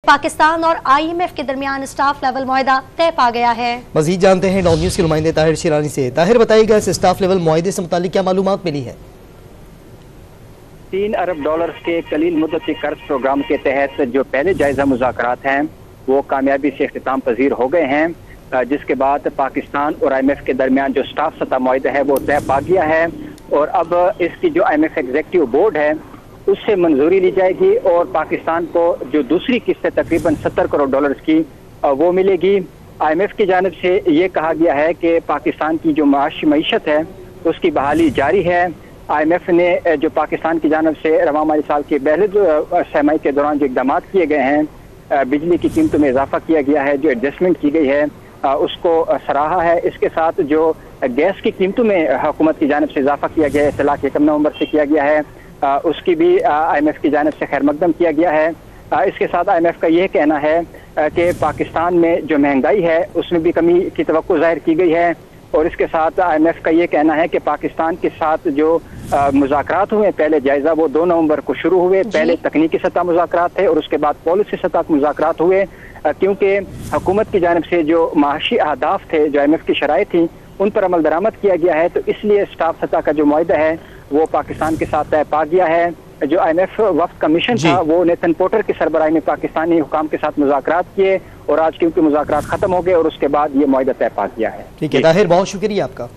पाकिस्तान और IMF के दरमियान स्टाफ लेवल मुआहदा तय पा गया है। मजीद जानते हैं 9 न्यूज़ के नुमाइंदे ताहिर शिरानी से। ताहिर, बताइएगा इस स्टाफ लेवल मुआहदे से मुताल्लिक क्या मालूमात मिली है? 3 अरब डॉलर के कलील मुद्दती कर्ज प्रोग्राम के तहत जो पहले जायजा मुज़ाकरात हैं वो कामयाबी से इख्तिताम पजीर हो गए हैं, जिसके बाद पाकिस्तान और IMF के दरमियान जो स्टाफ सतह मुआहदा है वो तय पा गया है और अब इसकी जो IMF एग्जीक्यूटिव बोर्ड है उससे मंजूरी ली जाएगी और पाकिस्तान को जो दूसरी किस्त है तकरीबन 70 करोड़ डॉलर की वो मिलेगी। IMF की जानिब से ये कहा गया है कि पाकिस्तान की जो मईशत है उसकी बहाली जारी है। IMF ने जो पाकिस्तान की जानिब से रवां माली साल के पहले जो सहमाई के दौरान जो इक़दाम किए गए हैं, बिजली की कीमतों में इजाफा किया गया है, जो एडजस्टमेंट की गई है उसको सराहा है। इसके साथ जो गैस की कीमतों में हुकूमत की जानिब से इजाफा किया गया है, इत्तलाक 1 नवंबर से किया गया है, उसकी भी IMF की जानिब से खैर मकदम किया गया है। इसके साथ IMF का यह कहना है कि पाकिस्तान में जो महंगाई है उसमें भी कमी की तवक्को जाहिर की गई है और इसके साथ IMF का ये कहना है कि पाकिस्तान के साथ जो मुज़ाकरात हुए पहले जायजा वो 2 नवंबर को शुरू हुए। पहले तकनीकी सतह मुज़ाकरात थे और उसके बाद पॉलिसी सतह मुज़ाकरात हुए, क्योंकि हुकूमत की जानिब से जो माशी अहदाफ थे, जो IMF की शराइत थी, उन पर अमल दरामद किया गया है। तो इसलिए स्टाफ सतह का जो मुआहदा है वो पाकिस्तान के साथ तय पा गया है। जो IMF वफ्द कमीशन था वो नेथन पोर्टर की सरबराही में पाकिस्तानी हुकाम के साथ मुज़ाकरात किए और आज क्योंकि मुज़ाकरात खत्म हो गए और उसके बाद ये मुआहदा तय पा गया है। ठीक है ताहिर, बहुत शुक्रिया आपका।